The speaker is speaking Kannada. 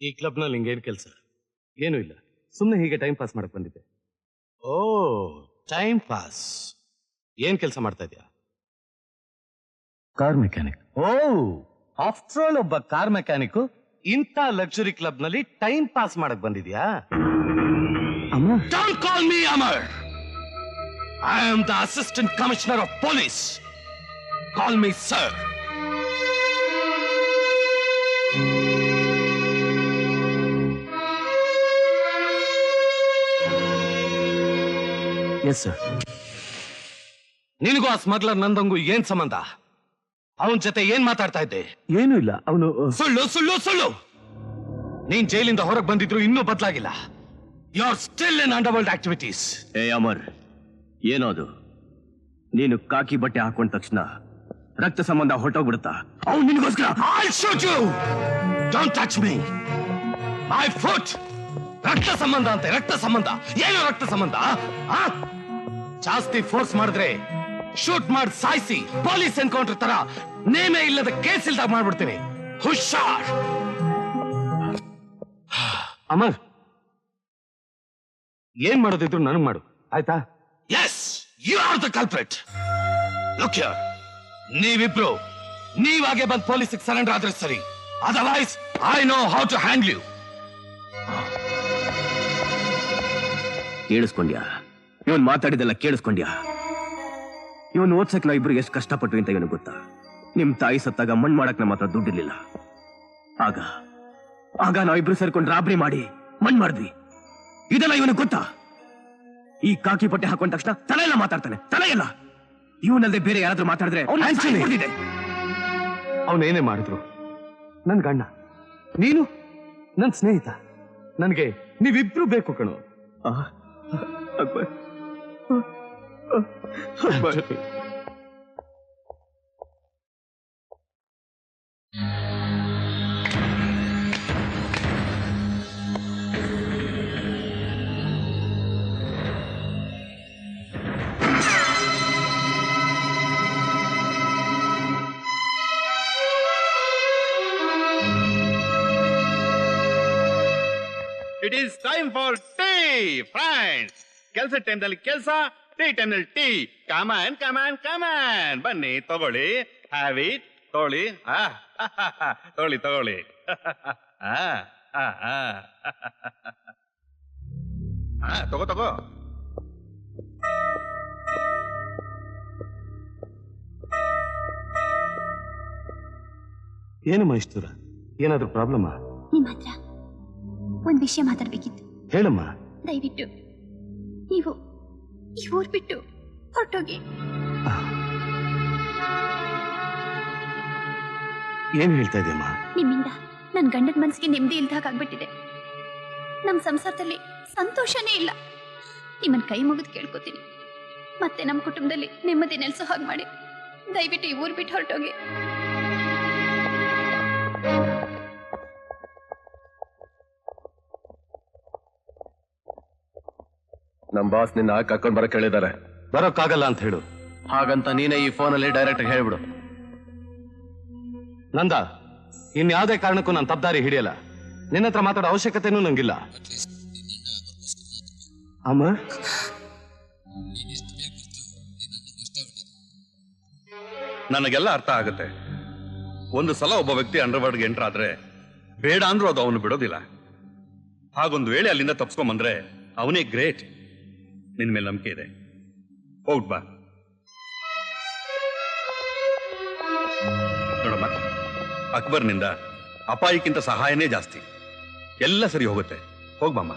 ಈ ಕ್ಲಬ್ ನಲ್ಲಿ ನಿಂಗೇನು ಕೆಲಸ? ಏನೂ ಇಲ್ಲ, ಸುಮ್ಮನೆ ಹೀಗೆ ಟೈಮ್ ಪಾಸ್ ಮಾಡಕ್ ಬಂದಿದ್ದೆ. ಓ, ಟೈಮ್ ಪಾಸ್. ಏನ್ ಕೆಲಸ ಮಾಡ್ತಾ ಇದೀಯಾ? Car mechanic. ಓ, ಆಫ್ಟರ್ ಆಲ್ ಒಬ್ಬ ಕಾರ್ ಮೆಕ್ಯಾನಿಕ್ ಇಂಥ ಲಕ್ಸುರಿ ಕ್ಲಬ್ ನಲ್ಲಿ ಟೈಮ್ ಪಾಸ್ ಮಾಡಕ್ ಬಂದಿದ್ಯಾ? Amar, don't call me Amar. I am the assistant commissioner of police. Call me sir. Yes sir. ನಿನಗೂ ಆ ಸ್ಮಗ್ಲರ್ ನಂದಂಗೂ ಏನ್ ಸಂಬಂಧ? ಅವನ ಜೊತೆ ಏನ್ ಮಾತಾಡ್ತಾ ಇದ್ದೆ? ಏನೂ ಇಲ್ಲ. ಅವನು ಸುಳ್ಳು ಸುಳ್ಳು ಸುಳ್ಳು. ನೀನ್ ಜೈಲಿಂದ ಹೊರಗೆ ಬಂದಿದ್ರು ಇನ್ನೂ ಬದಲಾಗಿಲ್ಲ. You are still in underworld activities. ಏ ಅಮರ್, ಏನೋ ಅದು? ನೀನು ಕಾಕಿ ಬಟ್ಟೆ ಹಾಕೊಂಡ ತಕ್ಷಣ ರಕ್ತ ಸಂಬಂಧ ಹೊರಟೋಗ್ಬಿಡುತ್ತಾ? ಅವ್ನು ನಿನಗೋಸ್ಕರ. I'll shoot you. Don't touch me. My foot. ರಕ್ತ ಸಂಬಂಧ ಅಂತೆ, ರಕ್ತ ಸಂಬಂಧ. ಏನು ರಕ್ತ ಸಂಬಂಧ? ಜಾಸ್ತಿ ಫೋರ್ಸ್ ಮಾಡಿದ್ರೆ ಶೂಟ್ ಮಾಡಿ ಸಾಯಿಸಿ ಪೊಲೀಸ್ ಎನ್ಕೌಂಟರ್ ತರ ನೇಮೇ ಇಲ್ಲದ ಕೇಸ್ ಇಲ್ದಾಗ ಮಾಡ್ಬಿಡ್ತೀನಿ. ಹುಷಾರ್. ಅಮರ್, ಏನ್ ಮಾಡೋದಿದ್ರು ನನಗ್ ಮಾಡು, ಆಯ್ತಾ? Yes, you are the culprit. Look here, ನೀವಿಬ್ರು ನೀವಾಗೆ ಬಂದ್ ಪೊಲೀಸ್ ಸರೆಂಡರ್ ಆದ್ರೆ ಸರಿ. Otherwise I know how to handle you. ಕೇಳಿಸ್ಕೊಂಡ್ಯಾ? ಇವನ್ ಮಾತಾಡಿದೆಲ್ಲ ಕೇಳಿಸ್ಕೊಂಡ್ಯಾ? ಇವನ್ ಓದ್ಸಕ್ ನಾವ್ ಇಬ್ರು ಎಷ್ಟು ಕಷ್ಟಪಟ್ವಿ ಅಂತ ಇವನು ಗೊತ್ತಾ? ನಿಮ್ ತಾಯಿ ಸತ್ತಾಗ ಮಣ್ ಮಾಡಕ್ ನಮ್ಮ ಹತ್ರ ದುಡ್ಡಿರ್ಲಿಲ್ಲ. ಆಗ ನಾವಿಬ್ರು ಸೇರ್ಕೊಂಡು ರಾಬ್ರಿ ಮಾಡಿ ಮಣ್ ಮಾಡಿದ್ವಿ. ಇದೆಲ್ಲ ಇವನಿಗೆ ಗೊತ್ತಾ? ಈ ಕಾಕಿ ಬಟ್ಟೆ ಹಾಕೊಂಡ ತಕ್ಷಣ ತಲೆ ಎಲ್ಲ ಮಾತಾಡ್ತಾನೆ, ತಲೆ ಎಲ್ಲ. ಇವನಲ್ಲದೆ ಬೇರೆ ಯಾರಾದ್ರೂ ಮಾತಾಡಿದ್ರೆ ಅವನೇನೇ ಮಾಡಿದ್ರು ನನ್ ಗಂಡ, ನೀನು ನನ್ ಸ್ನೇಹಿತ. ನನ್ಗೆ ನೀವಿಬ್ರು ಬೇಕು ಕಣು. Akbar, It is time for tea, friends. ಕೆಲಸ ಟೈಮ್ನಲ್ಲಿ ಕೆಲಸ, ಟೀ ಟೈಮ್ನಲ್ಲಿ ಟೀ. ಕಮಾನ್ ಕಮಾನ್ ಕಮಾನ್, ಬನ್ನಿ ತಗೊಳ್ಳಿ. ಹ್ಯಾವ್ ಇಟ್, ತಗೊಳ್ಳಿ. ತಗೊಳ್ಳಿ ತಗೊಳ್ಳಿ. ತಗೋ ತಗೋ. ಏನು ಮೈಸ್ತೂರ, ಏನಾದ್ರೂ ಪ್ರಾಬ್ಲಮ್? ನಿಮ್ಮ ಹತ್ರ ಒಂದ್ ವಿಷಯ ಮಾತಾಡ್ಬೇಕಿತ್ತು. ಹೇಳಮ್ಮ. ದಯವಿಟ್ಟು ನೀವು ಈ ಊರ್ ಬಿಟ್ಟು ಹೊರಟೋಗಿ. ಏನ್ ಹೇಳ್ತಾ ಇದೆಯಮ್ಮ? ನಿಮ್ಮಿಂದ ನನ್ ಗಂಡನ ಮನ್ಸಿಗೆ ನೆಮ್ಮದಿ ಇಲ್ದಾಗ ಆಗ್ಬಿಟ್ಟಿದೆ. ನಮ್ ಸಂಸಾರದಲ್ಲಿ ಸಂತೋಷನೇ ಇಲ್ಲ. ನಿಮ್ಮನ್ ಕೈ ಮುಗಿದು ಕೇಳ್ಕೊತೀನಿ, ಮತ್ತೆ ನಮ್ ಕುಟುಂಬದಲ್ಲಿ ನೆಮ್ಮದಿ ನೆಲೆಸೋ ಹಾಗೆ ಮಾಡಿ. ದಯವಿಟ್ಟು ಈ ಊರ್ ಬಿಟ್ಟು ಹೊರಟೋಗಿ. ನಮ್ ಬಾಸ್ ನಿನ್ನ ಕರ್ಕೊಂಡ್ ಬರಕ್ ಹೇಳಿದ್ದಾರೆ. ಬರೋಕ್ಕಾಗಲ್ಲ ಅಂತ ಹೇಳು. ಹಾಗಂತ ನೀನೇ ಈ ಫೋನಲ್ಲಿ ಡೈರೆಕ್ಟ್ ಹೇಳ್ಬಿಡು. ನಂದ, ಇನ್ಯಾವುದೇ ಕಾರಣಕ್ಕೂ ನಾನು ತಪ್ಪದಾರಿ ಹಿಡಿಯಲ್ಲ. ನಿನ್ನ ಹತ್ರ ಮಾತಾಡೋ ಅವಶ್ಯಕತೆನೂ ನಂಗಿಲ್ಲ. ಅಮರ್, ನನಗೆಲ್ಲ ಅರ್ಥ ಆಗುತ್ತೆ. ಒಂದು ಸಲ ಒಬ್ಬ ವ್ಯಕ್ತಿ ಅಂಡರ್ವರ್ಲ್ಡ್ಗೆ ಎಂಟರ್ ಆದ್ರೆ ಬೇಡ ಅಂದ್ರೂ ಅದು ಅವನು ಬಿಡೋದಿಲ್ಲ. ಹಾಗೊಂದು ವೇಳೆ ಅಲ್ಲಿಂದ ತಪ್ಸ್ಕೊಂಬಂದ್ರೆ ಅವನೇ ಗ್ರೇಟ್. ನಿನ್ ಮೇಲೆ ನಂಬಿಕೆ ಇದೆ, ಹೋಗ್ಬ. ನೋಡಮ್ಮ, ಅಕ್ಬರ್ನಿಂದ ಅಪಾಯಕ್ಕಿಂತ ಸಹಾಯನೇ ಜಾಸ್ತಿ. ಎಲ್ಲ ಸರಿ ಹೋಗುತ್ತೆ, ಹೋಗ್ಬಮ್ಮ.